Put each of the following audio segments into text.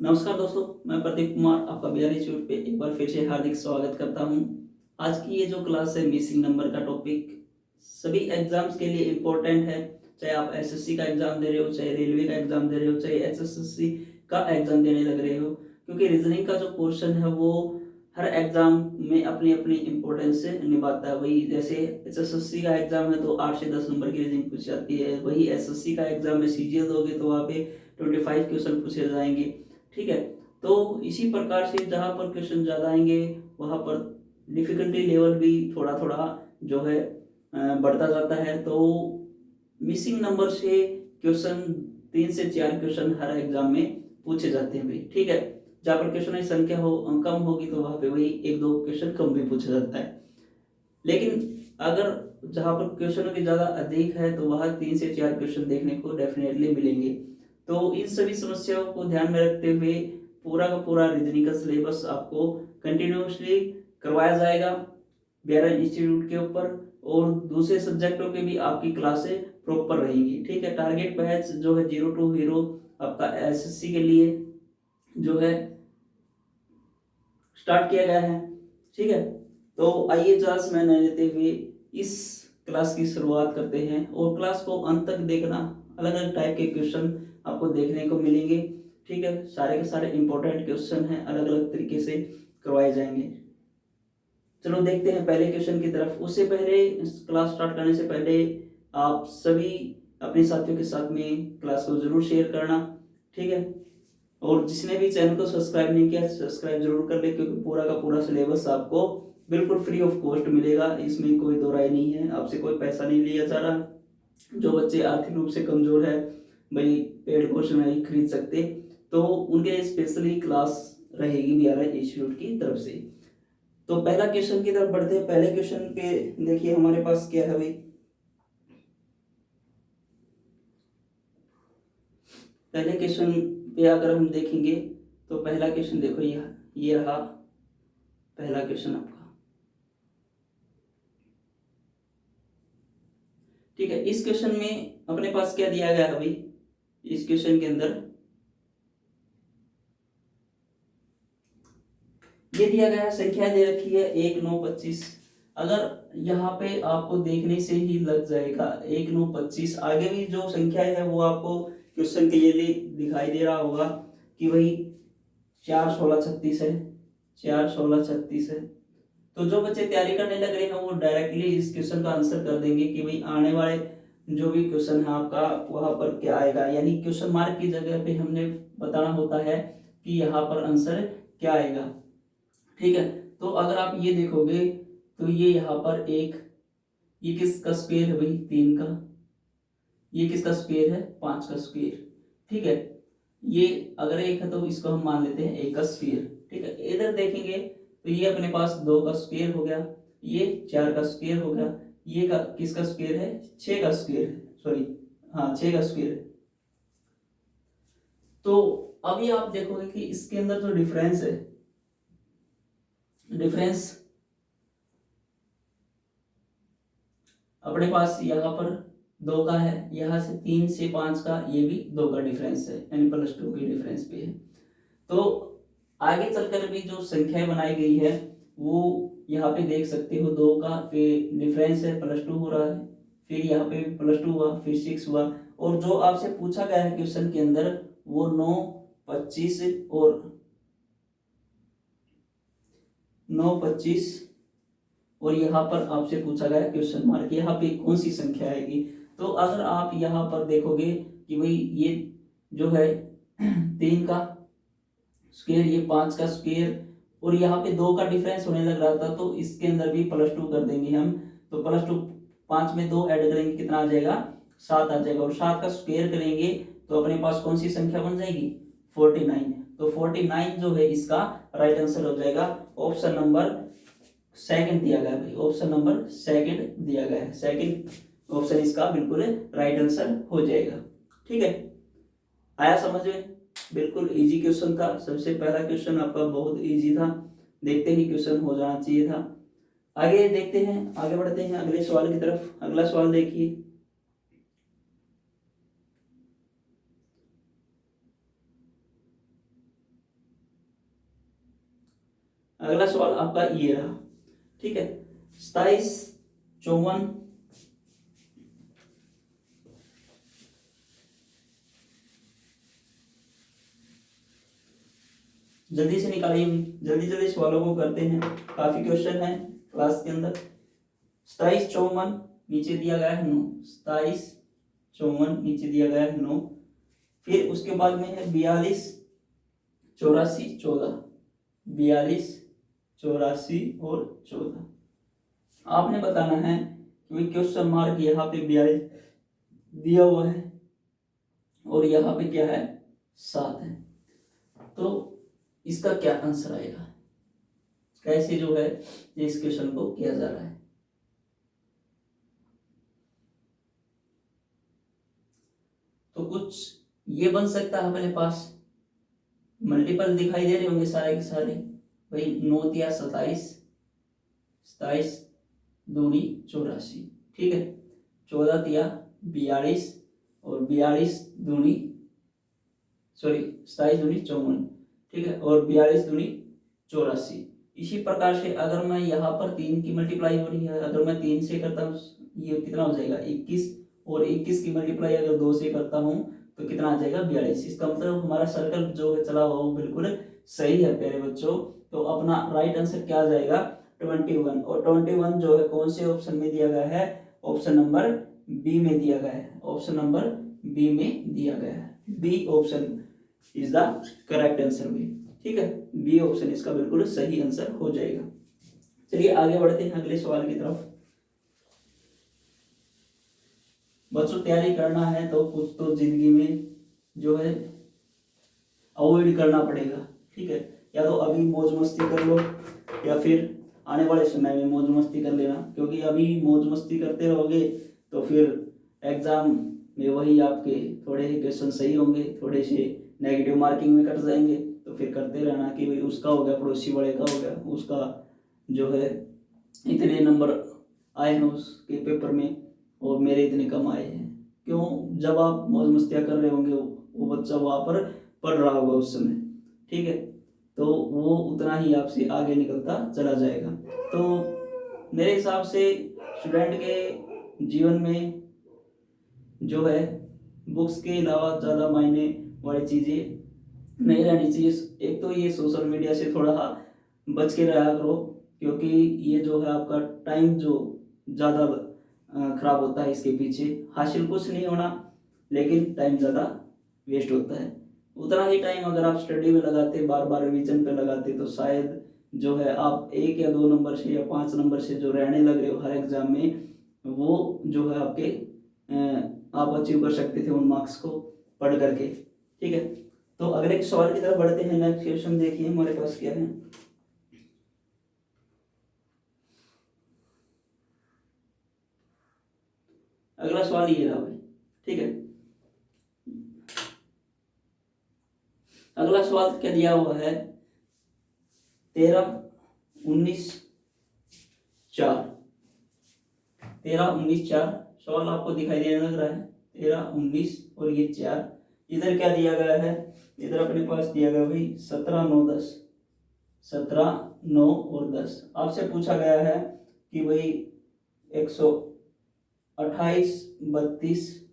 नमस्कार दोस्तों, मैं प्रदीप कुमार आपका बिहार इंस्टीट्यूट पे एक बार फिर से हार्दिक स्वागत करता हूँ। आज की ये जो क्लास है मिसिंग नंबर का टॉपिक सभी एग्जाम्स के लिए इम्पोर्टेंट है। चाहे आप एसएससी का एग्जाम दे रहे हो, चाहे रेलवे का एग्जाम दे रहे हो, चाहे एसएससी का एग्जाम देने लग रहे हो, क्योंकि रीजनिंग का जो पोर्शन है वो हर एग्जाम में अपनी अपनी इम्पोर्टेंस से निभाता है। वही जैसे एसएससी का एग्जाम है तो 8 से 10 नंबर की रीजनिंग पूछी जाती है, वही एसएससी का एग्जाम में सीजीएल दोगे तो वहाँ पे 25 क्वेश्चन पूछे जाएंगे। ठीक है, तो इसी प्रकार से जहाँ पर क्वेश्चन ज़्यादा आएंगे वहाँ पर डिफिकल्टी लेवल भी थोड़ा थोड़ा जो है बढ़ता जाता है। तो मिसिंग नंबर से क्वेश्चन 3 से 4 क्वेश्चन हर एग्जाम में पूछे जाते हैं भाई। ठीक है, जहाँ पर क्वेश्चन की संख्या हो कम होगी तो वहाँ पे वही 1-2 क्वेश्चन कम भी पूछा जाता है। लेकिन अगर जहाँ पर क्वेश्चनों की ज़्यादा अधिक है तो वहाँ 3 से 4 क्वेश्चन देखने को डेफिनेटली मिलेंगे। तो इन सभी समस्याओं को ध्यान में रखते हुए पूरा का पूरा रीजनिंग का सिलेबस आपको कंटिन्यूसली करवाया जाएगा बिहार इंस्टीट्यूट के ऊपर, और दूसरे सब्जेक्टों के भी आपकी क्लासें प्रॉपर रहेंगी। ठीक है, टारगेट बैच जो है 0 टू हीरो आपका एसएससी के लिए जो है स्टार्ट किया गया है। ठीक है, तो आइए ज़्यादा समय न लेते हुए इस क्लास की शुरुआत करते हैं, और क्लास को अंत तक देखना। अलग अलग टाइप के क्वेश्चन आपको देखने को मिलेंगे। ठीक है, सारे के सारे इंपॉर्टेंट क्वेश्चन हैं, अलग अलग तरीके से करवाए जाएंगे। चलो देखते हैं पहले क्वेश्चन की तरफ। उससे पहले क्लास स्टार्ट करने से पहले आप सभी अपने साथियों के साथ में क्लास को जरूर शेयर करना। ठीक है, और जिसने भी चैनल को सब्सक्राइब नहीं किया सब्सक्राइब जरूर कर ले, क्योंकि पूरा का पूरा सिलेबस आपको बिल्कुल फ्री ऑफ कॉस्ट मिलेगा। इसमें कोई दो राय नहीं है, आपसे कोई पैसा नहीं लिया जा रहा। जो बच्चे आर्थिक रूप से कमजोर है भाई पेड कोर्स नहीं खरीद सकते, तो उनके लिए स्पेशली क्लास रहेगी बिहार इंस्टीट्यूट की तरफ से। तो पहला क्वेश्चन की तरफ बढ़ते हैं। पहले क्वेश्चन पे देखिए हमारे पास क्या है भाई। पहले क्वेश्चन पे अगर हम देखेंगे तो पहला क्वेश्चन देखो, ये रहा पहला क्वेश्चन आपका। ठीक है, इस क्वेश्चन में अपने पास क्या दिया गया है भाई। इस क्वेश्चन के अंदर ये दिया गया है, संख्या दे रखी है 1, 9, 25। अगर यहाँ पे आपको देखने से ही लग जाएगा 1, 9, 25, आगे भी जो संख्या है वो आपको क्वेश्चन के लिए दिखाई दे रहा होगा कि वही 4, 16, 36 है। 4, 16, 36 है। तो जो बच्चे तैयारी करने लग रहे हैं वो डायरेक्टली इस क्वेश्चन का आंसर कर देंगे कि भाई आने वाले जो भी क्वेश्चन है आपका वहां पर क्या आएगा, यानी क्वेश्चन मार्क की जगह पे हमने बताना होता है कि यहाँ पर आंसर क्या आएगा। ठीक है, तो अगर आप ये देखोगे तो ये यहाँ पर एक, ये किसका स्क्वायर है भाई, 3 का। ये किसका स्क्वायर है, 5 का स्क्वायर। ठीक है, ये अगर एक है तो इसको हम मान लेते हैं 1 का स्क्वायर। ठीक है, इधर देखेंगे तो ये अपने पास 2 का स्क्वायर हो गया, ये 4 का स्क्वायर हो गया, ये का किसका स्क्वायर है, 6 का स्क्वायर है, सॉरी हाँ 6 का स्क्वायर है। तो अभी आप देखोगे कि इसके अंदर जो डिफरेंस है, डिफरेंस अपने पास यहाँ पर 2 का है, यहाँ से 3 से 5 का ये भी 2 का डिफरेंस है, यानी +2 की डिफरेंस पे है। तो आगे चलकर भी जो संख्याएं बनाई गई है वो यहाँ पे देख सकते हो, 2 का फिर डिफरेंस है +2 हो रहा है, फिर यहाँ पे +2 हुआ, फिर 6 हुआ, और जो आपसे पूछा गया है क्वेश्चन के अंदर वो 9, 25 और 9, 25, और यहाँ पर आपसे पूछा गया क्वेश्चन मार्क, यहाँ पे कौन सी संख्या आएगी। तो अगर आप यहाँ पर देखोगे कि भाई ये जो है 3 का स्क्वायर, ये 5 का स्क्वायर, और यहाँ पे 2 का डिफरेंस होने लग रहा था तो इसके अंदर भी +2 कर देंगे हम। तो +2, 5 में 2 ऐड करेंगे कितना आ जाएगा, 7 आ जाएगा, और 7 का स्क्वायर करेंगे तो अपने पास कौन सी संख्या बन जाएगी, 49। तो 49 जो है इसका राइट आंसर हो जाएगा। ऑप्शन नंबर सेकंड दिया गया है, ऑप्शन नंबर सेकंड दिया गया है, सेकंड ऑप्शन इसका बिल्कुल राइट आंसर हो जाएगा। ठीक है, आया समझ में। बिल्कुल इजी क्वेश्चन था, सबसे पहला क्वेश्चन आपका बहुत इजी था, देखते ही क्वेश्चन हो जाना चाहिए था। आगे देखते हैं, आगे बढ़ते हैं अगले सवाल की तरफ। अगला सवाल देखिए। अगला सवाल आपका ये रहा, ठीक है। 27, 54, जल्दी से निकालिए, जल्दी जल्दी सवालों को करते हैं, काफी क्वेश्चन है क्लास के अंदर। 27, 54 नीचे दिया गया है 9, 27, 54 नीचे दिया गया है 9। फिर उसके बाद में है 42, 84, 14, 42, 84 और 14। आपने बताना है कि क्वेश्चन मार्क यहाँ पे 42 दिया हुआ है और यहाँ पे क्या है 7 है, तो इसका क्या आंसर आएगा, कैसे जो है इस क्वेश्चन को किया जा रहा है। तो कुछ ये बन सकता है अपने पास, मल्टीपल दिखाई दे रहे होंगे सारे के सारे भाई। 9 या 27, 27 दूनी 84, ठीक है। 14 या 42 और 42 दूनी 27 दूनी 54, ठीक है, और 42 दूनी 84। इसी प्रकार से अगर मैं यहाँ पर 3 की मल्टीप्लाई हो रही है, अगर मैं 3 से करता हूँ ये कितना हो जाएगा 21, और 21 की मल्टीप्लाई अगर 2 से करता हूँ तो कितना आ जाएगा 42। इसका मतलब हमारा सर्कल जो है चला हुआ वो बिल्कुल सही है प्यारे बच्चों। तो अपना राइट आंसर क्या आ जाएगा 21, और 21 जो है कौन से ऑप्शन में दिया गया है, ऑप्शन नंबर बी में दिया गया है, ऑप्शन नंबर बी में दिया गया है। B option is the correct answer भी, ठीक है, बी ऑप्शन इसका बिल्कुल सही आंसर हो जाएगा। चलिए आगे बढ़ते हैं अगले सवाल की तरफ। बच्चों तैयारी करना है तो कुछ तो जिंदगी में जो है अवॉइड करना पड़ेगा, ठीक है। या तो अभी मौज मस्ती कर लो या फिर आने वाले समय में मौज मस्ती कर लेना, क्योंकि अभी मौज मस्ती करते रहोगे तो फिर एग्जाम में वही आपके थोड़े ही क्वेश्चन सही होंगे, थोड़े से नेगेटिव मार्किंग में कट जाएंगे, तो फिर करते रहना कि भाई उसका हो गया, पड़ोसी वाले का हो गया, उसका जो है इतने नंबर आए हैं उसके पेपर में और मेरे इतने कम आए हैं। क्यों, जब आप मौज मस्तियाँ कर रहे होंगे वो बच्चा वहाँ पर पढ़ रहा होगा उस समय, ठीक है, तो वो उतना ही आपसे आगे निकलता चला जाएगा। तो मेरे हिसाब से स्टूडेंट के जीवन में जो है बुक्स के अलावा ज़्यादा मायने वाली चीज़ें नहीं रहनी चाहिए। एक तो ये सोशल मीडिया से थोड़ा बच के रहा करो, क्योंकि ये जो है आपका टाइम जो ज़्यादा खराब होता है, इसके पीछे हासिल कुछ नहीं होना लेकिन टाइम ज़्यादा वेस्ट होता है। उतना ही टाइम अगर आप स्टडी में लगाते, बार बार रिवीजन पे लगाते, तो शायद जो है आप 1 या 2 नंबर से या 5 नंबर से जो रहने लग रहे हो हर एग्जाम में, वो जो है आपके आप अचीव कर सकते थे उन मार्क्स को पढ़ करके, ठीक है। तो अगले सवाल की तरफ बढ़ते हैं। नेक्स्ट क्वेश्चन देखिए हमारे पास क्या है। अगला सवाल ये रहा भाई, ठीक है। अगला सवाल क्या दिया हुआ है 13, 19, 4, 13, 19, 4 सवाल आपको दिखाई देने लग रहा है। 13, 19 और ये 4, इधर क्या दिया गया है, इधर अपने पास दिया गया भाई 17, 9, 10, 17, 9 और 10। आपसे पूछा गया है कि भाई 128, 32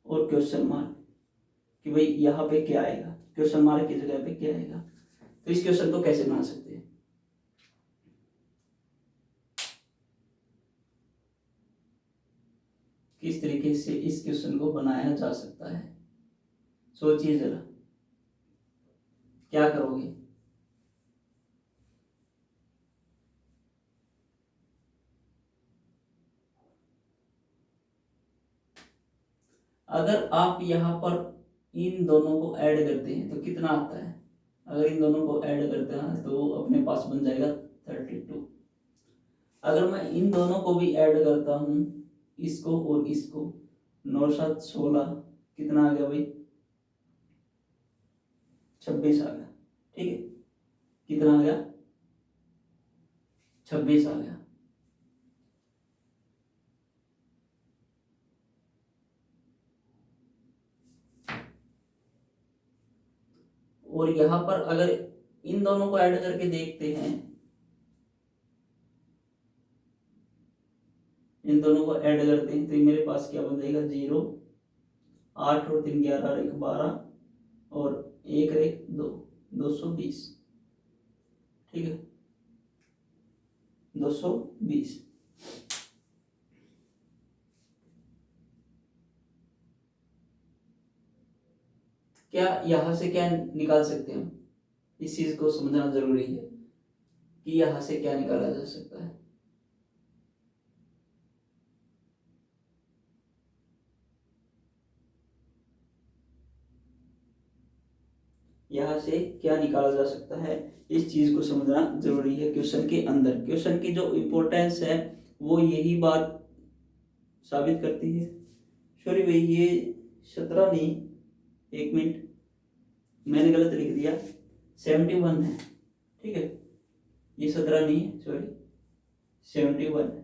और क्वेश्चन मार्क, कि भाई यहाँ पे क्या आएगा, क्वेश्चन मार्क की जगह पे क्या आएगा। तो इस क्वेश्चन को कैसे बना सकते हैं, किस तरीके से इस क्वेश्चन को बनाया जा सकता है, सोचिए जरा क्या करोगे। अगर आप यहाँ पर इन दोनों को ऐड करते हैं तो कितना आता है, अगर इन दोनों को ऐड करते हैं तो अपने पास बन जाएगा 32। अगर मैं इन दोनों को भी ऐड करता हूँ, इसको और इसको, 9, 7, 16, कितना आ गया भाई 26 आ गया, ठीक है, कितना आ गया 26 आ गया। और यहाँ पर अगर इन दोनों को ऐड करके देखते हैं, इन दोनों को ऐड करते हैं तो मेरे पास क्या बन जाएगा 0, 8 और 3 11 और 1 12 और 1 और 1 2, 220। ठीक है, 220। क्या यहां से क्या निकाल सकते हैं हम? इस चीज को समझना जरूरी है कि यहां से क्या निकाला जा सकता है। यहाँ से क्या निकाला जा सकता है, इस चीज को समझना जरूरी है। क्वेश्चन के अंदर क्वेश्चन की जो इम्पोर्टेंस है वो यही बात साबित करती है। सॉरी भाई, ये 17 नहीं, 1 मिनट, मैंने गलत लिख दिया, 71 है। ठीक है, ये 17 नहीं है, सॉरी 71 है।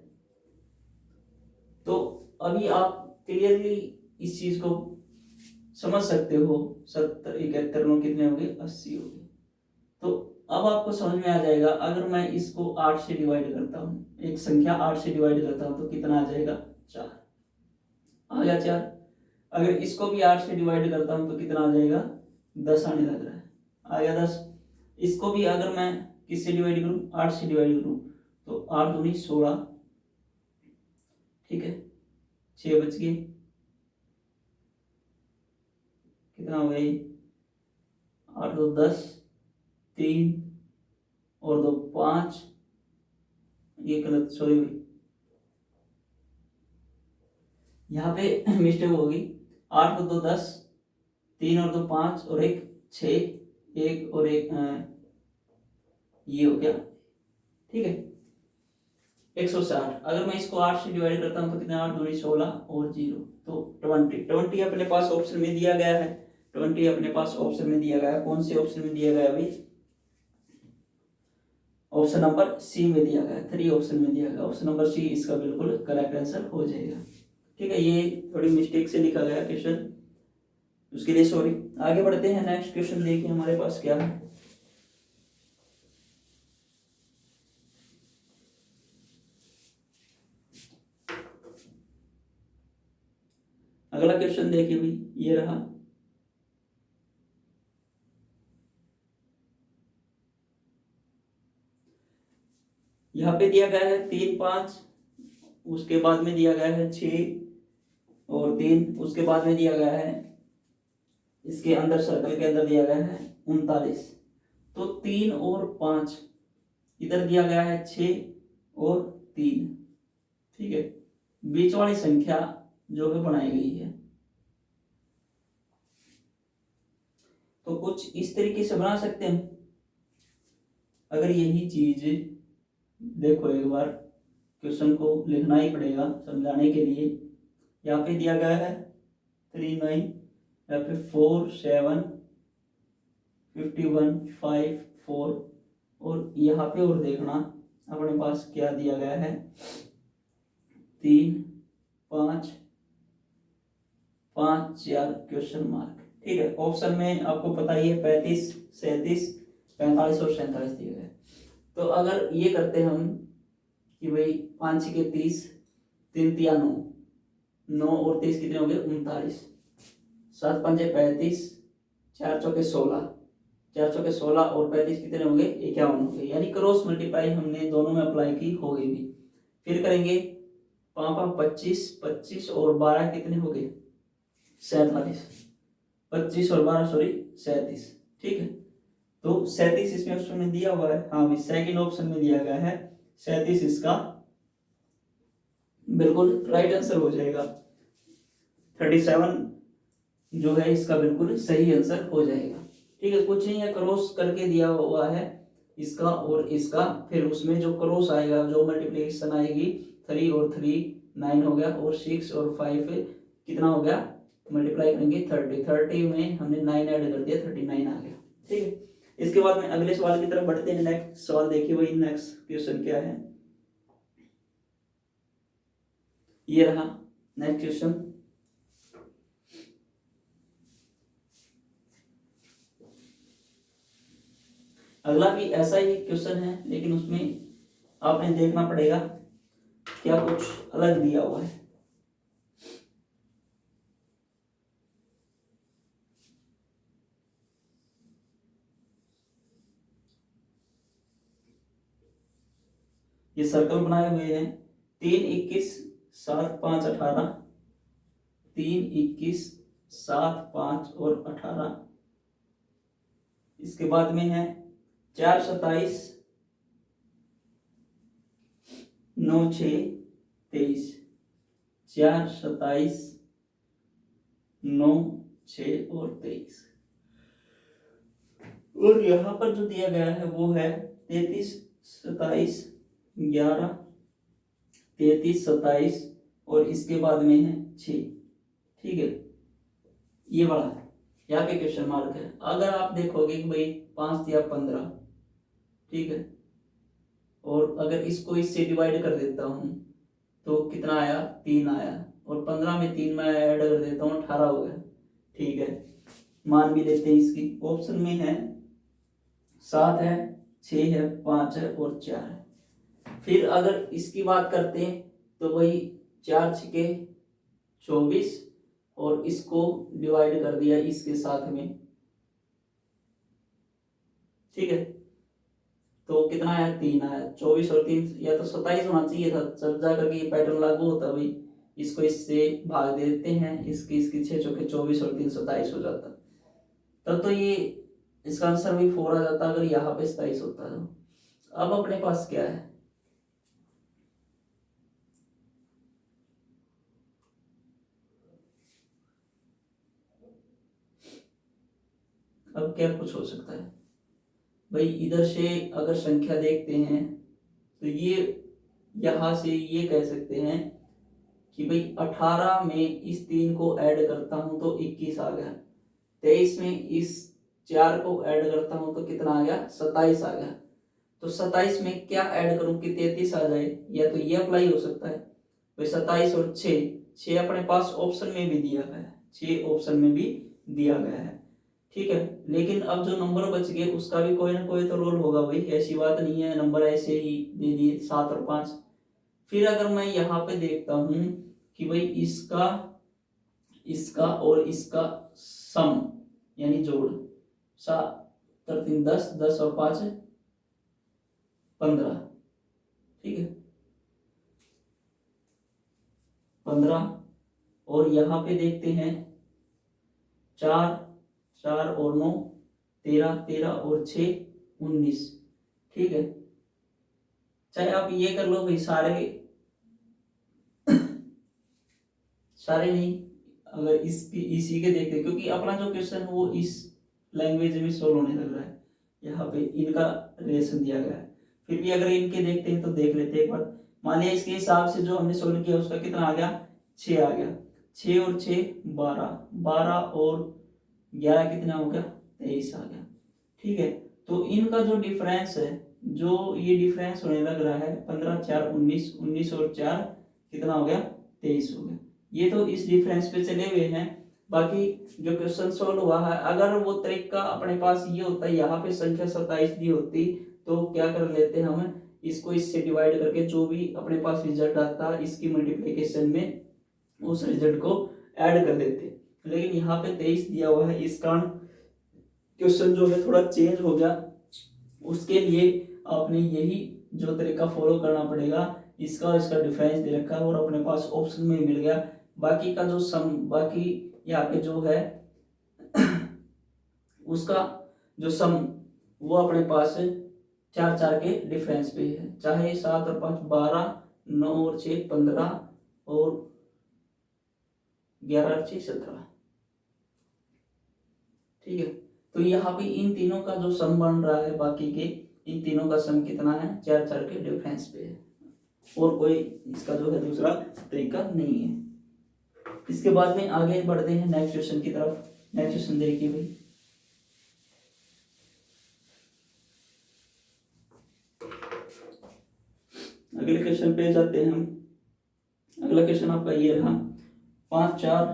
तो अभी आप क्लियरली इस चीज को समझ सकते हो। 70 71 में कितने हो गए, 80 हो गए। तो अब आपको समझ में आ जाएगा, अगर मैं इसको 8 से डिवाइड करता हूँ, एक संख्या 8 से डिवाइड करता हूँ तो कितना आ जाएगा, 4 आ गया 4। अगर इसको भी 8 से डिवाइड करता हूँ तो कितना आ जाएगा, 10 आने लग रहा है, आ गया 10। इसको भी अगर मैं किससे डिवाइड करूँ, 8 से डिवाइड करूँ तो 8 दूनी 16। ठीक है, 6 बच गए, कितना हो गया ये, 8 2 10, 3 और 2 5, ये गलत, सॉरी यहाँ पे मिस्टेक होगी। 8 और 2 10, 3 और 2 5 और 1 6, 1 और 1 ये हो गया। ठीक है, 160। अगर मैं इसको 8 से डिवाइड करता हूँ तो कितना, 8 दूनी 16 और 0 तो 20 अपने पास ऑप्शन में दिया गया है। 20 अपने पास ऑप्शन में दिया गया है। कौन से ऑप्शन में दिया गया भाई, ऑप्शन नंबर सी में दिया गया है, 3 ऑप्शन में दिया गया, ऑप्शन नंबर सी इसका बिल्कुल करेक्ट आंसर हो जाएगा। ठीक है, ये थोड़ी मिस्टेक से लिखा गया क्वेश्चन, उसके लिए सॉरी। आगे बढ़ते हैं, नेक्स्ट क्वेश्चन देखिए हमारे पास क्या है। अगला क्वेश्चन देखिए भाई, ये रहा। यहाँ पे दिया गया है 3 5, उसके बाद में दिया गया है 6 और 3, उसके बाद में दिया गया है, इसके अंदर सर्कल के अंदर दिया गया है 39। तो 3 और 5, इधर दिया गया है 6 और 3। ठीक है, बीच वाली संख्या जो है बनाई गई है, तो कुछ इस तरीके से बना सकते हैं। अगर यही चीज देखो, एक बार क्वेश्चन को लिखना ही पड़ेगा समझाने के लिए। यहाँ पे दिया गया है 3 9, यहाँ पे 4 7 51 5 4, और यहाँ पे और देखना अपने पास क्या दिया गया है, 3 5 5 4 क्वेश्चन मार्क। ठीक है, ऑप्शन में आपको पता ही है 35 37 45 और 47 दिए गए। तो अगर ये करते हैं हम कि भाई 5 6 30, 3 3 9, 9 और 30 कितने हो गए, 39, 7 5 35, 4 चौके 16, 4 चौके 16 और 35 कितने हो गए, 51 हो गए। यानी क्रॉस मल्टीप्लाई हमने दोनों में अप्लाई की, हो गई भी। फिर करेंगे 5 25, 25 और 12 कितने हो गए, 47, 25 और 12 सॉरी 37। ठीक है, तो 37 इसमें ऑप्शन में दिया हुआ है, हाँ भाई सेकंड ऑप्शन में दिया गया है 37, इसका बिल्कुल राइट आंसर हो जाएगा। 37 जो है इसका बिल्कुल सही आंसर हो जाएगा। ठीक है, कुछ नहीं है, क्रॉस करके दिया हुआ है इसका और इसका, फिर उसमें जो क्रॉस आएगा, जो मल्टीप्लिकेशन आएगी, 3 और 3 9 हो गया, और 6 और 5 कितना हो गया, मल्टीप्लाई करेंगे 30, 30 में हमने 9 ऐड कर दिया, 39 आ गया। ठीक है, इसके बाद में अगले सवाल की तरफ बढ़ते हैं। नेक्स्ट सवाल देखिए, वही नेक्स्ट क्वेश्चन क्या है, ये रहा नेक्स्ट क्वेश्चन। अगला भी ऐसा ही क्वेश्चन है, लेकिन उसमें आपने देखना पड़ेगा क्या कुछ अलग दिया हुआ है। ये सर्कल बनाए हुए हैं 3, 21, 7, 5, 18, 3, 21, 7, 5 और 18। इसके बाद में है 4, 27, 9, 6, 23, 4, 27, 9, 6 और 23। और यहाँ पर जो दिया गया है वो है 33, 27, 11, 33, 27 और इसके बाद में है 6। ठीक है, ये वाला है, यहाँ पे क्वेश्चन मार्क है। अगर आप देखोगे कि भाई 5 या 15, ठीक है, और अगर इसको इससे डिवाइड कर देता हूँ तो कितना आया, 3 आया, और 15 में 3 में ऐड कर देता हूँ 18 हो गया। ठीक है, मान भी लेते हैं इसकी। ऑप्शन में है 7 है, 6 है, 5 है और 4 है। फिर अगर इसकी बात करते हैं तो वही 4 छके 24 और इसको डिवाइड कर दिया इसके साथ में। ठीक है, तो कितना आया, 3 आया। 24 और 3 या तो 27 होना चाहिए था, जब जा करके ये पैटर्न लागू होता भाई। इसको इससे भाग देते हैं, इसकी 6 चौके 24 और 3 27 हो जाता। तब तो ये इसका आंसर भी 4 आ जाता अगर यहाँ पे 27 होता है। अब अपने पास क्या है, अब क्या कुछ हो सकता है भाई। इधर से अगर संख्या देखते हैं तो ये यहां से ये कह सकते हैं कि भाई 18 में इस 3 को ऐड करता हूं तो 21 आ गया। 23 में इस 4 को ऐड करता हूं तो कितना आ गया, 27 आ गया। तो 27 में क्या ऐड करूं कि 33 आ जाए, या तो ये अप्लाई हो सकता है भाई। 27 और 6 अपने पास ऑप्शन में भी दिया गया है, 6 ऑप्शन में भी दिया गया है। ठीक है, लेकिन अब जो नंबर बच गए उसका भी कोई ना कोई तो रोल होगा भाई, ऐसी बात नहीं है नंबर ऐसे ही दे दिए 7 और 5। फिर अगर मैं यहाँ पे देखता हूँ कि भाई इसका इसका और इसका सम यानी जोड़, 7 और 3 10, 10 और 5 15। ठीक है, 15। और यहाँ पे देखते हैं 4, 4 और 9 13, 13 और 6 19। ठीक है, चाहे आप ये कर लो भाई, सारे सारे नहीं, अगर इसकी इसी के देखते, क्योंकि अपना जो क्वेश्चन है वो इस लैंग्वेज में सोल्व होने लग रहा है। यहाँ पे इनका रिलेशन दिया गया है। फिर भी अगर इनके देखते हैं तो देख लेते हैं एक बार। मान लिया इसके हिसाब से जो हमने सोल्व किया उसका कितना आ गया, 6 आ गया। 6 और 6 12, 12 और 11 कितना हो गया, 23 आ गया। ठीक है, तो इनका जो डिफरेंस है, जो ये डिफरेंस होने लग रहा है 15, 4 19, 19 और 4 कितना हो गया, 23 हो गया। ये तो इस डिफरेंस पे चले हुए हैं। बाकी जो क्वेश्चन सोल्व हुआ है, अगर वो तरीका अपने पास ये होता है, यहाँ पे संख्या 27 दी होती तो क्या कर लेते हम, इसको इससे डिवाइड करके जो भी अपने पास रिजल्ट आता इसकी मल्टीप्लिकेशन में उस रिजल्ट को ऐड कर देते। लेकिन यहाँ पे 23 दिया हुआ है, इस कारण क्वेश्चन जो है थोड़ा चेंज हो गया। उसके लिए आपने यही जो तरीका फॉलो करना पड़ेगा। इसका इसका डिफरेंस दे रखा है और अपने पास ऑप्शन में मिल गया। बाकी का जो सम, बाकी यहाँ पे जो है उसका जो सम वो अपने पास 4 4 के डिफरेंस पे है, चाहे 7 और 5 12, 9 और 6 15 और 11 और 6 17। ठीक है, तो यहाँ पे इन तीनों का जो सम बन रहा है, बाकी के इन तीनों का सम कितना है, 4 4 के डिफरेंस पे है, और कोई इसका जो है दूसरा तरीका नहीं है। इसके बाद में आगे बढ़ते हैं नेक्स्ट क्वेश्चन की तरफ। नेक्स्ट क्वेश्चन देखिए भाई, अगले क्वेश्चन पे जाते हैं हम। अगला क्वेश्चन आपका ये रहा, 5 4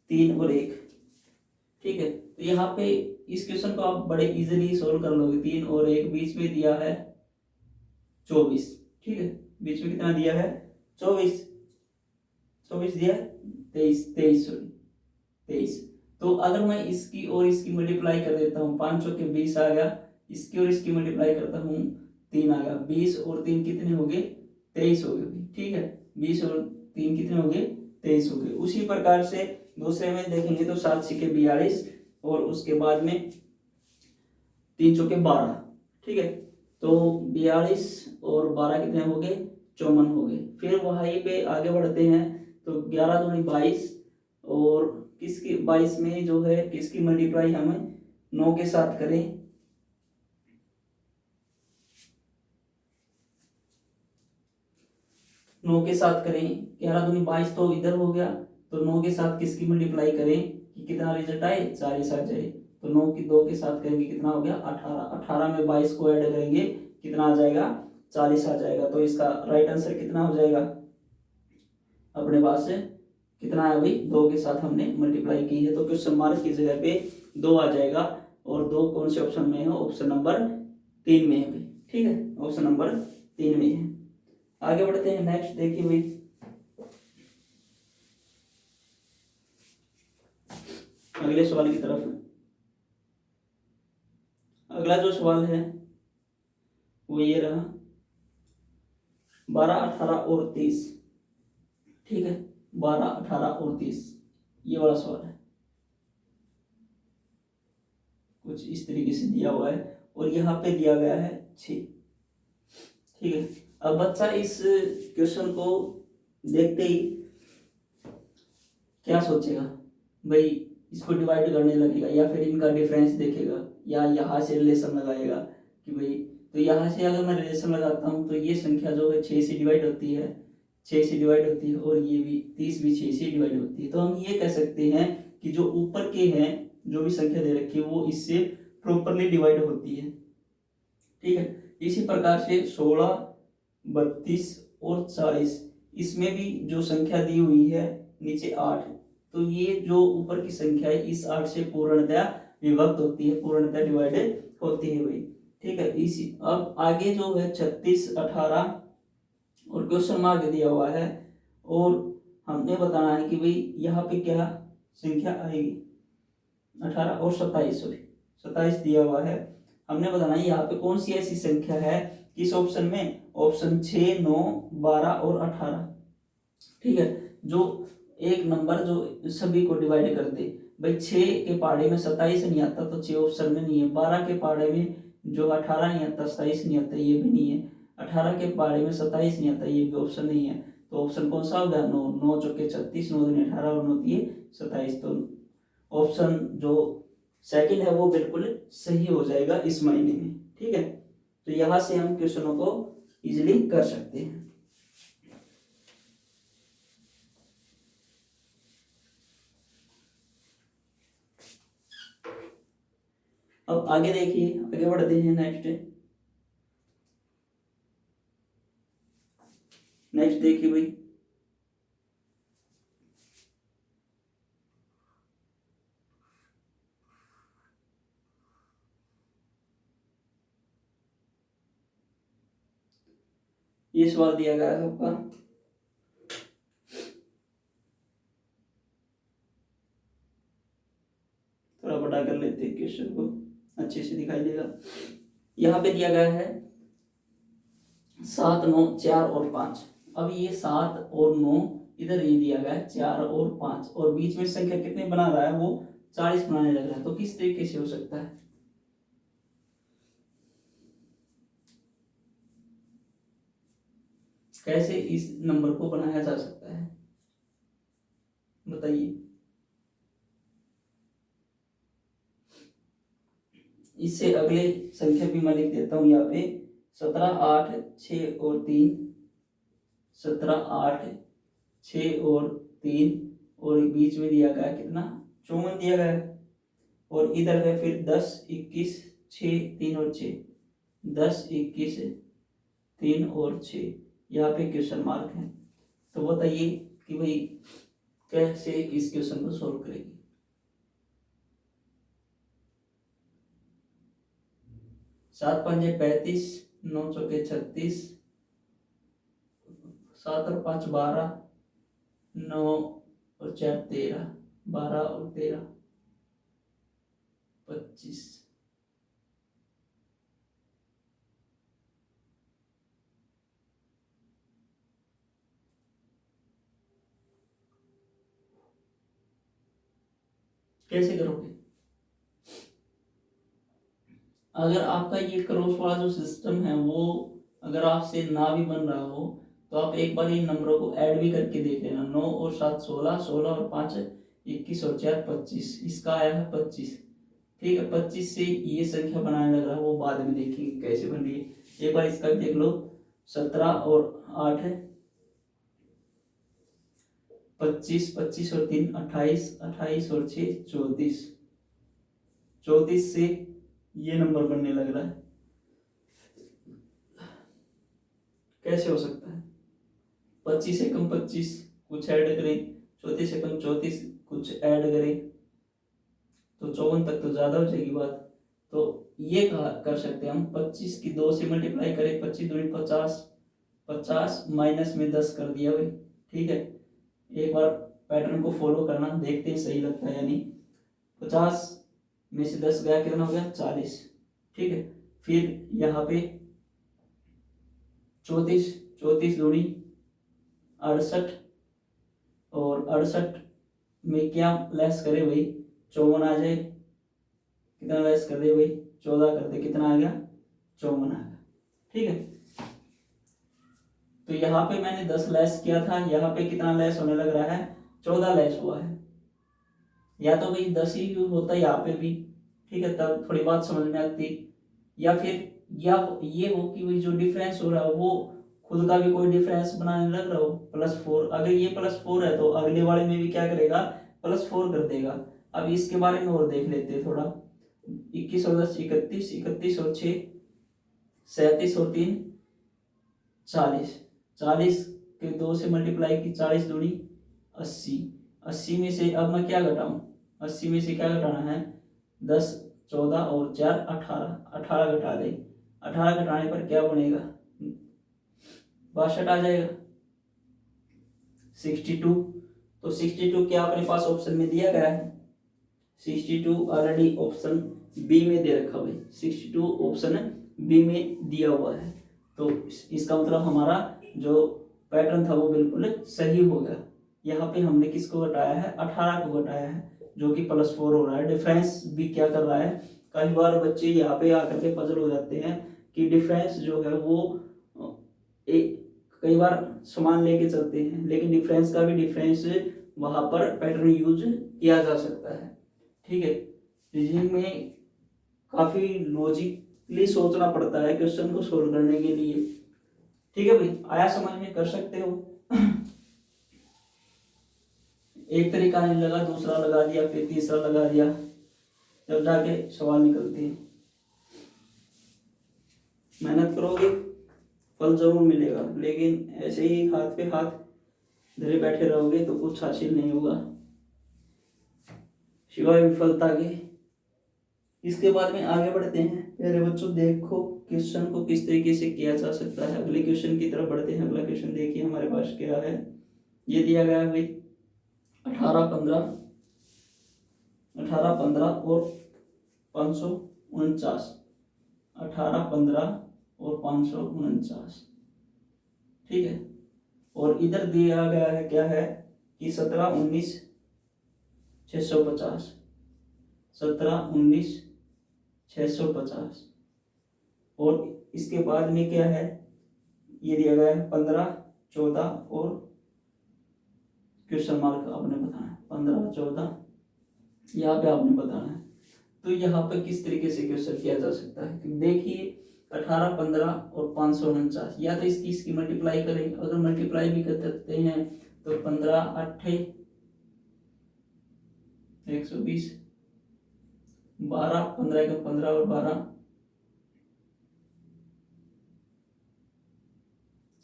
3 और 1। ठीक है, तो यहाँ पे इस क्वेश्चन को आप बड़े इजीली सोल्व कर लोगे। 3 और 1 बीच में दिया है 24, ठीक है, बीच में कितना दिया है 24, 24 दिया है 23, 23 सॉरी 23। तो अगर मैं इसकी और इसकी मल्टीप्लाई कर देता हूँ, 5 चौके 20 आ गया, इसकी और इसकी मल्टीप्लाई करता हूँ 3 आ गया, 20 और 3 कितने हो गए 23 हो गए, ठीक है, 20 और 3 कितने हो गए 23 हो गए। उसी प्रकार से दूसरे में देखेंगे तो 7 छक्के 42 और उसके बाद में 3 चौके 12, ठीक है, तो 42 और 12 कितने हो गए 54 हो गए। फिर वहीं पे आगे बढ़ते हैं तो 11 दूनी 22 और किसकी 22 में जो है किसकी मल्टीप्लाई हमें 9 के साथ करें, 9 के साथ करें, 11 दूनी 22 तो इधर हो गया, तो 9 के साथ किसकी मल्टीप्लाई करें कि कितना रिजल्ट आए 40 आ जाए, तो 9 की 2 के साथ करेंगे कितना हो गया 18, 18 में 22 को ऐड करेंगे कितना आ जाएगा 40 आ जाएगा। तो इसका राइट आंसर कितना हो जाएगा अपने पास से कितना है भाई 2 के साथ हमने मल्टीप्लाई की है, तो क्वेश्चन मार्क की जगह पे 2 आ जाएगा। और 2 कौन से ऑप्शन में है, ऑप्शन नंबर 3 में है भाई, ठीक है, ऑप्शन नंबर 3 में है। आगे बढ़ते हैं, नेक्स्ट देखिए भाई, अगले सवाल की तरफ। अगला जो सवाल है वो ये रहा 12, 18 और 30, ठीक है, 12, 18 और 30, ये वाला सवाल है, कुछ इस तरीके से दिया हुआ है और यहाँ पे दिया गया है 6, ठीक है। अब बच्चा इस क्वेश्चन को देखते ही क्या सोचेगा भाई, इसको डिवाइड करने लगेगा या फिर इनका डिफरेंस देखेगा या यहाँ से रिलेशन लगाएगा कि भाई, तो यहाँ से अगर मैं रिलेशन लगाता हूँ तो ये संख्या जो है 6 से डिवाइड होती है, 6 से डिवाइड होती है और ये भी 30 भी 6 से डिवाइड होती है। तो हम ये कह सकते हैं कि जो ऊपर के हैं जो भी संख्या दे रखी है वो इससे प्रॉपरली डिवाइड होती है, ठीक है। इसी प्रकार से 16, 32 और 40, इसमें भी जो संख्या दी हुई है नीचे 8, तो ये जो ऊपर की संख्या है इस 8 से पूर्णतया विभक्त होती है, पूर्णतया डिवाइडेड होती है भाई, ठीक है। इसी अब आगे जो है 36, 18 और क्वेश्चन मार्क दिया हुआ है और हमने बताना है कि भाई यहाँ पे क्या संख्या आएगी, 18 और 27, सॉरी 27 दिया हुआ है, हमने बताना है यहाँ पे कौन सी ऐसी संख्या है किस ऑप्शन में, ऑप्शन 6, 9, 12 और 18, ठीक है, जो एक नंबर जो सभी को डिवाइड कर दे भाई। 6 के पहाड़े में 27 नहीं आता तो 6 ऑप्शन में नहीं है, 12 के पहाड़े में जो 18 नहीं आता 27 नहीं आता ये भी नहीं है, 18 के पहाड़े में 27 नहीं आता ये भी ऑप्शन नहीं है, तो ऑप्शन कौन सा होगा 9, 9 चौके 36, 9 दूनी 18 और 9 दिए 27, तो ऑप्शन जो सेकंड है वो बिल्कुल सही हो जाएगा इस महीने में, ठीक है। तो यहाँ से हम क्वेश्चनों को इजीली कर सकते हैं। अब आगे देखिए, आगे बढ़ते हैं, नेक्स्ट देखिए भाई, ये सवाल दिया गया है आपका, थोड़ा बड़ा कर लेते हैं क्वेश्चन को, अच्छे से दिखाई देगा। यहाँ पे दिया गया है 7, 9, 4 और 5। अब ये 7 और 9 इधर ये दिया गया है 4 और 5 और बीच में संख्या कितने बना रहा है वो 40 बनाने लग रहा है, तो किस तरीके से हो सकता है, कैसे इस नंबर को बनाया जा सकता है बताइए। इससे अगले संख्या भी मैं लिख देता हूं यहाँ पे 17, 8, 6 और 3, 17, 8, 6 और 3 और बीच में दिया गया कितना 54 दिया गया है और इधर है फिर 10, 21, 6, 3 और 6, 10, 21, 3 और 6, यहाँ पे क्वेश्चन मार्क है। तो बताइए कि भाई कैसे इस क्वेश्चन को सॉल्व करेंगे। 7 पंजे 35, 9 चौके 36, 7 और 5 12, 9 और 4 13, 12 और 13 25। कैसे करोगे? अगर आपका ये क्रॉस वाला जो सिस्टम है वो अगर आपसे ना भी बन रहा हो तो आप एक बार इन नंबरों को ऐड भी करके देख लेना। 9 और 7 16, 16 और 5 21 और 4 25, इसका आया है 25। ठीक है, 25 से ये संख्या बनाने लग रहा है वो बाद में देखेंगे कैसे बन रही है। एक बार इसका भी देख लो। 17 और 8 है 25, 25 और 3 28, 28 और 6 34, 34 से ये नंबर बनने लग रहा है। कैसे हो सकता है? 25 से कम 25 कुछ ऐड करें, 34 से कम 34 कुछ ऐड करें तो 54 तक तो ज्यादा हो जाएगी बात। तो ये कर सकते हैं हम 25 की 2 से मल्टीप्लाई करें, 25 दूनी 50, 50 माइनस में 10 कर दिया भाई। ठीक है, एक बार पैटर्न को फॉलो करना, देखते हैं सही लगता है या नहीं। 50 में से 10 गया, कितना हो गया? 40। ठीक है, फिर यहाँ पे 34, 34 दूनी 68 और 68 में क्या लेस करे भाई? 54 आ जाए। कितना लेस कर दे भाई? 14 कर दे, कितना आ गया? 54 आ गया। ठीक है, तो यहाँ पे मैंने 10 लेस किया था, यहाँ पे कितना लेस होने लग रहा है? 14 लेस हुआ है। या तो भाई 10 ही होता है यहाँ पे भी, ठीक है, तब थोड़ी बात समझ में आती। या फिर या ये हो कि भाई जो डिफरेंस हो रहा है वो खुद का भी कोई डिफरेंस बनाने लग रहा हो +4। अगर ये +4 है तो अगले वाले में भी क्या करेगा? +4 कर देगा। अब इसके बारे में और देख लेते हैं थोड़ा। 21 और 10 31, 31 और 6 37 और 3 40, 40 के 2 से मल्टीप्लाई की, 40 दूनी 80, 80 में से अब मैं क्या घटाऊं? 80 में से क्या घटाना है? 10, 14 और 4 18, 18 घटा दे। 18 घटाने पर क्या बनेगा? 62 आ जाएगा। 62, तो 62 क्या अपने पास ऑप्शन में दिया गया है? 62 ऑलरेडी ऑप्शन बी में दे रखा भाई। 62 ऑप्शन बी में दिया हुआ है, तो इसका मतलब हमारा जो पैटर्न था वो बिल्कुल सही हो गया। यहाँ पे हमने किसको घटाया है? 18 को घटाया है, जो कि +4 हो रहा है। डिफरेंस भी क्या कर रहा है? कई बार बच्चे यहाँ पे आकर के पजल हो जाते हैं कि डिफरेंस जो है वो कई बार समान लेके चलते हैं, लेकिन डिफरेंस का भी डिफरेंस वहां पर पैटर्न यूज किया जा सकता है। ठीक है, रीजनिंग में काफी लॉजिकली सोचना पड़ता है क्वेश्चन को सोल्व करने के लिए। ठीक है भाई, आया समझ में? कर सकते हो। एक तरीका नहीं लगा, दूसरा लगा दिया, फिर तीसरा लगा दिया, जब जाके सवाल निकलते हैं। मेहनत करोगे फल जरूर मिलेगा, लेकिन ऐसे ही हाथ पे हाथ धरे बैठे रहोगे तो कुछ हासिल नहीं होगा सिवाय विफलता के। इसके बाद में आगे बढ़ते हैं। प्यारे बच्चों, देखो क्वेश्चन को किस तरीके से किया जा सकता है। अगले क्वेश्चन की तरफ बढ़ते हैं। अगला क्वेश्चन देखिए हमारे पास क्या है। ये दिया गया है भाई 18 15, 18 15 और 549, 18 15 और 549। ठीक है, और इधर दिया गया है क्या है कि 17 19 650, 17 19 650, और इसके बाद में क्या है? ये दिया गया है 15 14 और क्वेश्चन मार्क आपने बताना है। 15 14 यहाँ पे आपने बताना है। तो यहाँ पे किस तरीके से क्वेश्चन किया जा सकता है? देखिए 18 15 और 549, या तो इसकी मल्टीप्लाई करें। अगर मल्टीप्लाई भी कर सकते हैं तो 15 8 120, 12 15 का 15 और 12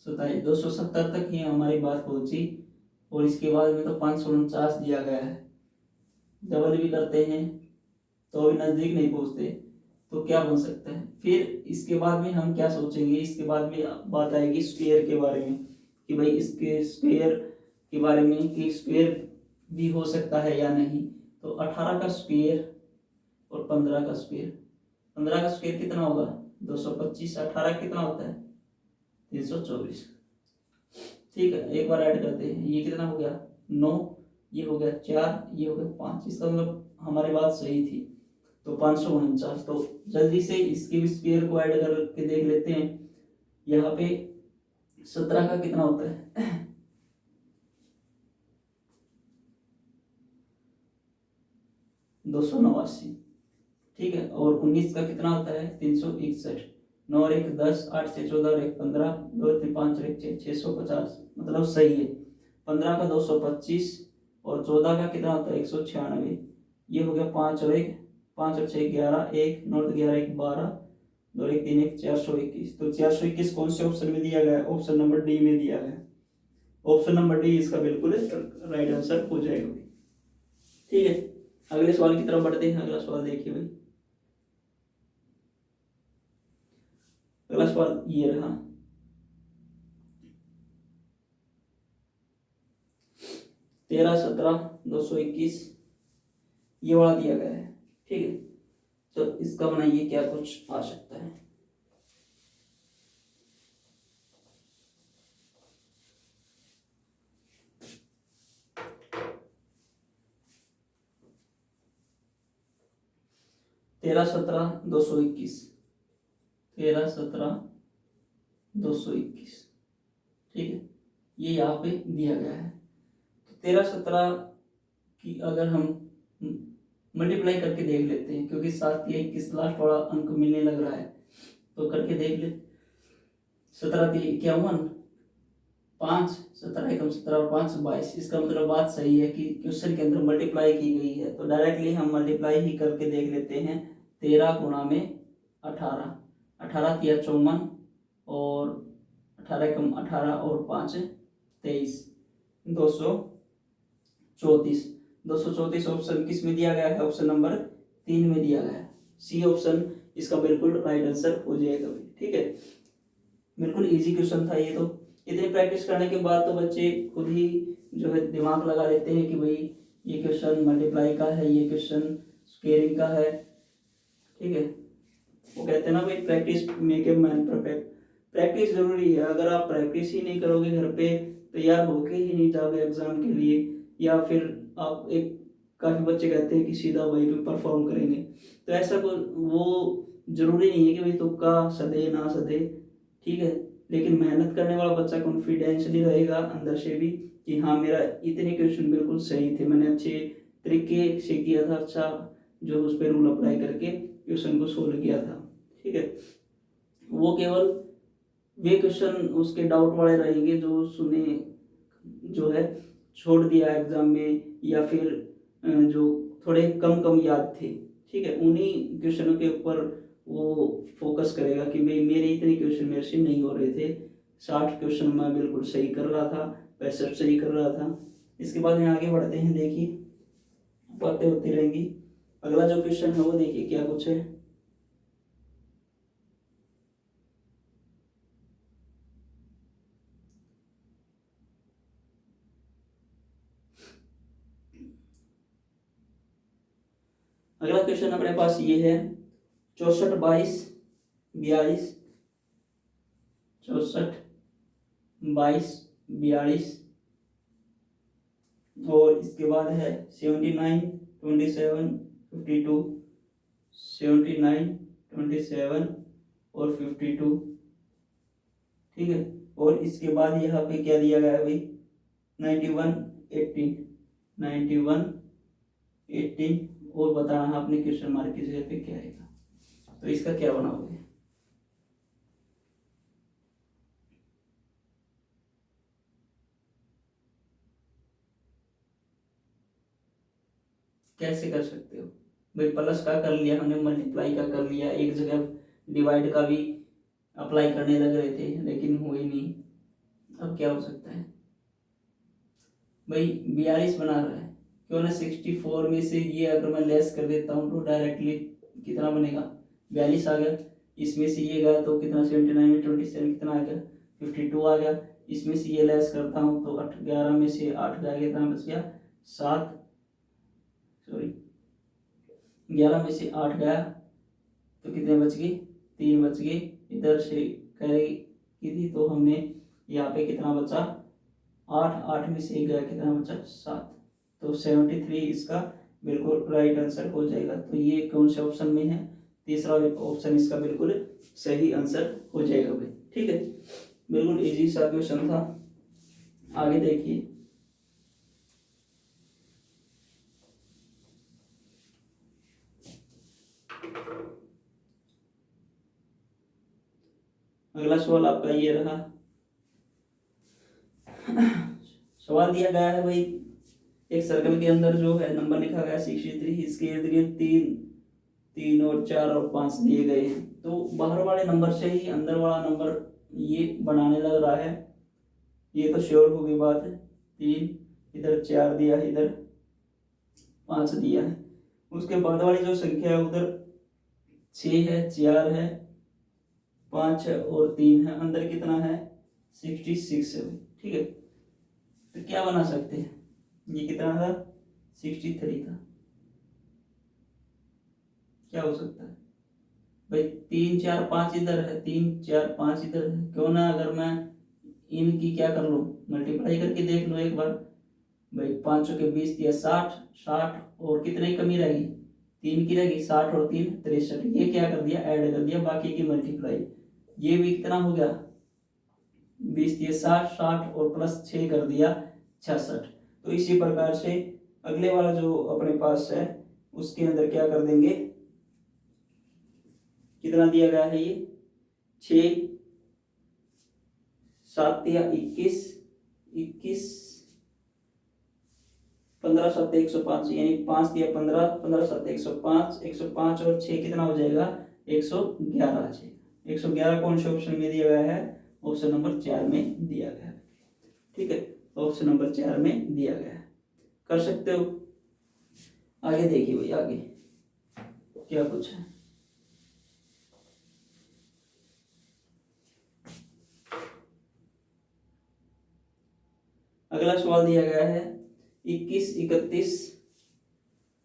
27, 270 तक ही हमारी बात पहुंची। और इसके बाद में तो 549 दिया गया है। डबल भी करते हैं तो भी नजदीक नहीं पहुंचते। तो क्या बन सकता है। फिर इसके बाद में हम क्या सोचेंगे, इसके बाद में बात आएगी स्क्वायर के बारे में कि भाई इसके स्क्वायर के बारे में कि स्क्वायर भी हो सकता है या नहीं। तो 18 का स्क्वायर और 15 का स्क्वायर, 15 का स्क्वायर कितना होगा 225, 18 कितना होता है 324। ठीक है, एक बार ऐड करते हैं, ये कितना हो गया 9, ये हो गया 4, ये हो गया 5। इसका मतलब हमारी बात सही थी। तो 549। तो जल्दी से इसके भी स्क्वायर को ऐड करके देख लेते हैं। यहाँ पे 17 का कितना होता है 289। ठीक है, और 19 का कितना होता है 361। 9 और 1 10, 8 से 14 और 1 15, 2 3 5 और 1 6, 650। मतलब सही है। 15 का 225 और 14 का कितना होता है 196। ये हो गया 5 और 1, 5 और 6 11, 1 9 और 11 1 12, 2 1 3 1 421। तो 421 कौन से ऑप्शन में दिया गया है, ऑप्शन नंबर डी में दिया गया है। ऑप्शन नंबर डी इसका बिल्कुल राइट आंसर हो जाएगा। ठीक है, अगले सवाल की तरफ बढ़ते हैं। अगला सवाल देखिए भाई, अगला सवाल ये रहा। 13 17 221 ये वाला दिया गया है। ठीक है, तो इसका बनाइए क्या कुछ आ सकता है। तेरह 17 221, 13 17 221। ठीक है, ये यहाँ पे दिया गया है। तो 13 17 की अगर हम मल्टीप्लाई करके देख लेते हैं, क्योंकि 7 या 21 लास्ट वाला अंक मिलने लग रहा है, तो करके देख ले। 17 51, 5 17 एकम 17 और 5 22। इसका मतलब बात सही है कि क्वेश्चन के अंदर मल्टीप्लाई की गई है, तो डायरेक्टली हम मल्टीप्लाई ही करके देख लेते हैं। 13 गुणा में 18, 18 तिया 54 और 18 एकम 18 और 5 23, 234। 234 ऑप्शन किस में दिया गया है, ऑप्शन नंबर 3 में दिया गया है। सी ऑप्शन इसका बिल्कुल राइट आंसर हो जाएगा। ठीक है, बिल्कुल इजी क्वेश्चन था ये। तो इतनी प्रैक्टिस करने के बाद तो बच्चे खुद ही जो है दिमाग लगा लेते हैं कि भाई ये क्वेश्चन मल्टीप्लाई का है, ये क्वेश्चन स्क्वेयरिंग का है। ठीक है, वो कहते हैं ना भाई practice make a man perfect. Practice जरूरी है। अगर आप प्रैक्टिस ही नहीं करोगे, घर पे तैयार होके ही नहीं जाओगे एग्जाम के लिए, या फिर आप एक काफ़ी बच्चे कहते हैं कि सीधा वही पे परफॉर्म करेंगे, तो ऐसा वो जरूरी नहीं है कि भाई तुक्का सदे ना सदे। ठीक है, लेकिन मेहनत करने वाला बच्चा कॉन्फिडेंशियली रहेगा अंदर से भी कि हाँ मेरा इतने क्वेश्चन बिल्कुल सही थे, मैंने अच्छे तरीके से किया था, अच्छा जो उस पर रूल अप्लाई करके क्वेश्चन को सोल्व किया था। ठीक है, वो केवल वे क्वेश्चन उसके डाउट वाले रहेंगे जो उसने जो है छोड़ दिया एग्जाम में, या फिर जो थोड़े कम कम याद थे। ठीक है, उन्हीं क्वेश्चनों के ऊपर वो फोकस करेगा कि भाई मेरे इतने क्वेश्चन मेरे से नहीं हो रहे थे, 60 क्वेश्चन मैं बिल्कुल सही कर रहा था, 65 सही कर रहा था। इसके बाद में आगे बढ़ते हैं, देखिए बातें होती रहेंगी। अगला जो क्वेश्चन है वो देखिए क्या कुछ है। अगला क्वेश्चन अपने पास ये है 64 22 42, 64 22 42, और इसके बाद है 79 27 52, 79 27 और 52। ठीक है, और इसके बाद यहाँ पे क्या दिया गया है भाई 91 18, 91 18, और बताना आपने क्वेश्चन मार्क की जगह पे क्या आएगा। तो इसका क्या बनाओगे, कैसे कर सकते हो भाई। प्लस का कर लिया हमने, मल्टीप्लाई का कर लिया, एक जगह डिवाइड का भी अप्लाई करने लग रहे थे लेकिन हुई नहीं। अब क्या हो सकता है भाई, 42 बना रहा है, क्यों ना 64 में से ये अगर मैं लेस कर देता हूँ तो डायरेक्टली कितना बनेगा 42 आ गया। इसमें से ये गया तो कितना 79 में 27 कितना आ गया 52 आ गया। इसमें से ये लेस करता हूँ तो 11 में से 8 गया कितना बच गया 7, सॉरी 11 में से 8 गया तो कितने बच गए 3 बच गए। इधर से कैरी की थी तो हमने यहाँ पे कितना बचा 8, 8 में से 1 गया कितना बचा 7, तो 73 इसका बिल्कुल राइट आंसर हो जाएगा। तो ये कौन से ऑप्शन में है, तीसरा ऑप्शन इसका बिल्कुल सही आंसर हो जाएगा भाई। ठीक है, बिल्कुल इजी सा क्वेश्चन था। आगे देखिए, अगला सवाल आपका ये रहा। सवाल दिया गया है भाई, एक सर्कल के अंदर जो है नंबर लिखा गया 63, इसके इर्द गिर्द 3 और 4 और 5 दिए गए हैं। तो बाहर वाले नंबर से ही अंदर वाला नंबर ये बनाने लग रहा है, ये तो श्योर होगी बात है। 3 इधर 4 दिया है, इधर 5 दिया है। उसके बाद वाली जो संख्या है उधर 6 है, 4 है, 5 है और 3 है। अंदर कितना है 66 है। ठीक है, तो क्या बना सकते हैं, ये कितना था 63 था। क्या हो सकता है भाई, 3 4 5 इधर है, 3 4 5 इधर है। क्यों ना अगर मैं इनकी क्या कर लूँ, मल्टीप्लाई करके देख लो एक बार भाई। 5 के 20 दिया 60, 60 और कितने कमी रहेगी 3 की रहेगी, 60 और 3 63। ये क्या कर दिया ऐड कर दिया, बाकी की मल्टीप्लाई। ये भी कितना हो गया 20 दिए 60, 60 और प्लस 6 कर दिया 66। तो इसी प्रकार से अगले वाला जो अपने पास है उसके अंदर क्या कर देंगे, कितना दिया गया है ये 6, 7 दिया 21, 21 15 7 105, यानी 5 दिया 15, 15 7 105, 105 और 6 कितना हो जाएगा 111 आ जाएगा। 111 कौन से ऑप्शन में दिया गया है, ऑप्शन नंबर 4 में दिया गया है। ठीक है, ऑप्शन नंबर 4 में दिया गया है, कर सकते हो। आगे देखिए भाई, आगे क्या कुछ है। अगला सवाल दिया गया है 21, 31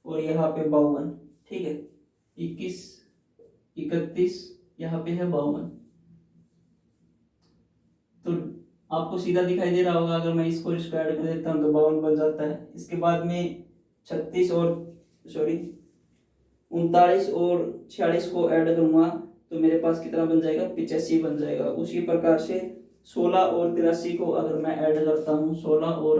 और यहाँ पे 52। ठीक है, 21, 31 यहाँ पे है 52। तो आपको सीधा दिखाई दे रहा होगा, अगर मैं इसको ऐड कर देता हूँ तो 52 बन जाता है। इसके बाद में 36 और 39 और 46 को ऐड करूंगा तो मेरे पास कितना बन जाएगा 85 बन जाएगा। उसी प्रकार से 16 और 83 को अगर मैं ऐड करता हूँ, 16 और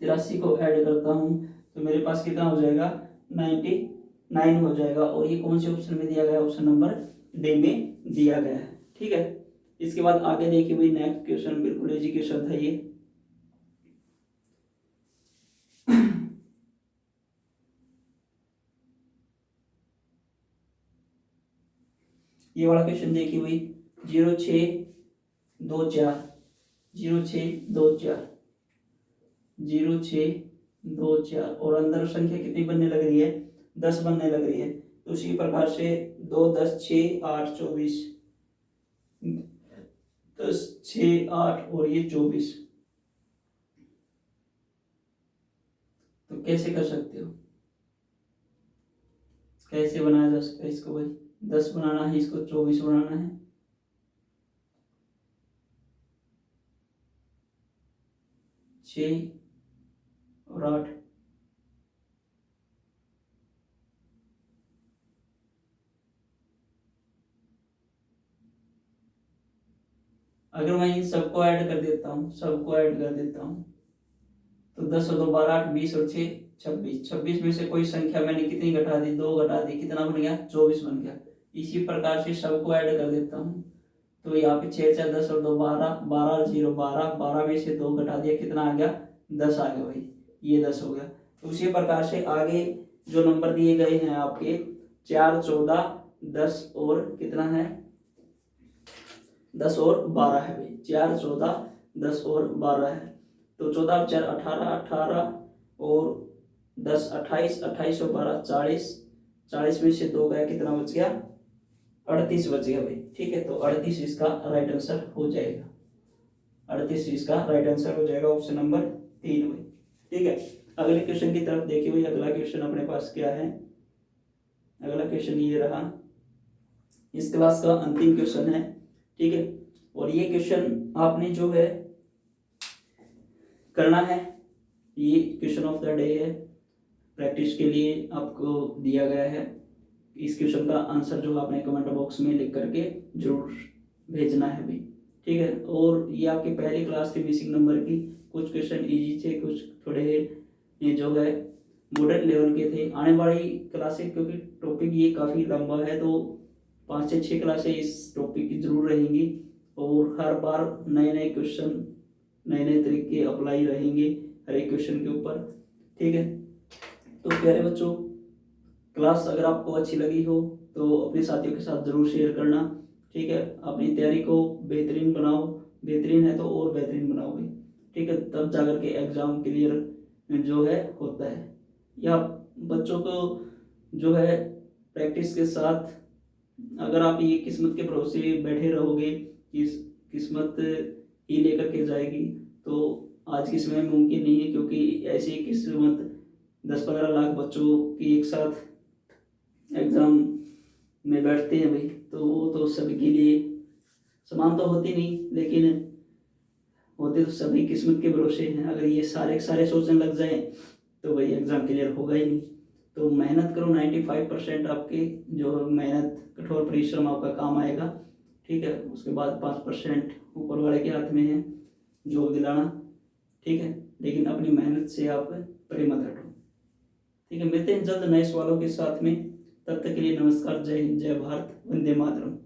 83 को ऐड करता हूँ तो मेरे पास कितना हो जाएगा 99 हो जाएगा। और ये कौन से ऑप्शन में दिया गया है, ऑप्शन नंबर डी में दिया गया है। ठीक है, इसके बाद आगे देखिए भाई, नेक्स्ट क्वेश्चन बिल्कुल इजी क्वेश्चन था ये वाला क्वेश्चन देखिए भाई, 0624, 0624, 0624 और अंदर संख्या कितनी बनने लग रही है 10 बनने लग रही है। तो उसी प्रकार से 2 10 6 8 24, 10 6 8 और ये 24। तो कैसे कर सकते हो, कैसे बनाया जा सकता है इसको भाई, 10 बनाना है, इसको 24 बनाना है। और 8, अगर मैं इन सबको ऐड कर देता हूँ, सबको ऐड कर देता हूँ तो 10 और 2 12 8 20 और 6 26, 26 में से कोई संख्या मैंने कितनी घटा दी 2 घटा दी, कितना बन गया 24 बन गया। इसी प्रकार से सबको ऐड कर देता हूँ तो यहाँ पे 6 4 10 और 2 12, 12 और 0 12, 12 में से 2 घटा दिया कितना आ गया 10 आ गया भाई, ये 10 हो गया। तो उसी प्रकार से आगे जो नंबर दिए गए हैं आपके 4 14 10 और कितना है 10 और 12 है भाई, 4 14 10 और 12 है। तो 14 4 18, 18 और 10 28, 28 और 12 40, 40 में से 2 गया कितना बच गया 38 बच गया भाई, ठीक है। तो 38 इसका राइट आंसर हो जाएगा, 38 इसका राइट आंसर हो जाएगा, ऑप्शन नंबर 3 भाई, ठीक है। अगले क्वेश्चन की तरफ देखिए भाई, अगला क्वेश्चन अपने पास क्या है। अगला क्वेश्चन ये रहा, इस क्लास का अंतिम क्वेश्चन है, ठीक है। और ये क्वेश्चन आपने जो है करना है, ये क्वेश्चन ऑफ द डे है, प्रैक्टिस के लिए आपको दिया गया है। इस क्वेश्चन का आंसर जो आपने कमेंट बॉक्स में लिख करके जरूर भेजना है भाई, ठीक है। और ये आपकी पहली क्लास थी मिसिंग नंबर की, कुछ क्वेश्चन इजी थे, कुछ थोड़े ये जो है मॉडर्न लेवल के थे। आने वाली क्लासेस, क्योंकि टॉपिक ये काफ़ी लंबा है, तो 5 से 6 क्लासें इस टॉपिक की जरूर रहेंगी, और हर बार नए नए क्वेश्चन, नए नए तरीके अप्लाई रहेंगे हर एक क्वेश्चन के ऊपर, ठीक है। तो प्यारे बच्चों, क्लास अगर आपको अच्छी लगी हो तो अपने साथियों के साथ ज़रूर शेयर करना, ठीक है। अपनी तैयारी को बेहतरीन बनाओ, बेहतरीन है तो और बेहतरीन बनाओ भाई, ठीक है। तब जाकर के एग्ज़ाम क्लियर जो है होता है। या बच्चों को जो है प्रैक्टिस के साथ, अगर आप ये किस्मत के भरोसे बैठे रहोगे कि किस्मत ही लेकर के जाएगी, तो आज के समय में मुमकिन नहीं है, क्योंकि ऐसी किस्मत 10-15 लाख बच्चों की एक साथ एग्ज़ाम में बैठते हैं भाई, तो वो तो सभी के लिए समान तो होती नहीं, लेकिन होते तो सभी किस्मत के भरोसे हैं। अगर ये सारे सोचने लग जाए तो भाई एग्ज़ाम क्लियर होगा ही नहीं। तो मेहनत करो, 95% आपकी जो मेहनत, कठोर परिश्रम आपका काम आएगा, ठीक है। उसके बाद 5% ऊपर वाले के हाथ में है जॉब दिलाना, ठीक है। लेकिन अपनी मेहनत से आप परे मत हटो, ठीक है। मिलते हैं जल्द नए सवालों के साथ में, तब तक के लिए नमस्कार, जय हिंद, जय भारत, वंदे मातरम।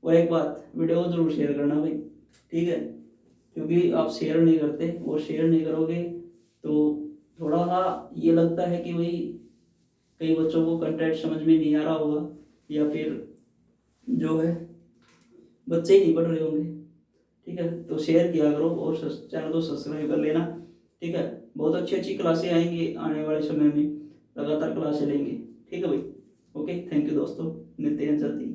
और एक बात, वीडियो को जरूर शेयर करना भाई, ठीक है, क्योंकि आप शेयर नहीं करते, और शेयर नहीं करोगे तो थोड़ा ये लगता है कि भाई कई बच्चों को कंटेंट समझ में नहीं आ रहा होगा, या फिर जो है बच्चे ही नहीं पढ़ रहे होंगे, ठीक है। तो शेयर किया करो और चैनल को सब्सक्राइब कर लेना, ठीक है। बहुत अच्छी अच्छी क्लासें आएंगी आने वाले समय में, लगातार क्लासें लेंगे, ठीक है भाई। ओके, थैंक यू दोस्तों, मिलते हैं जल्दी।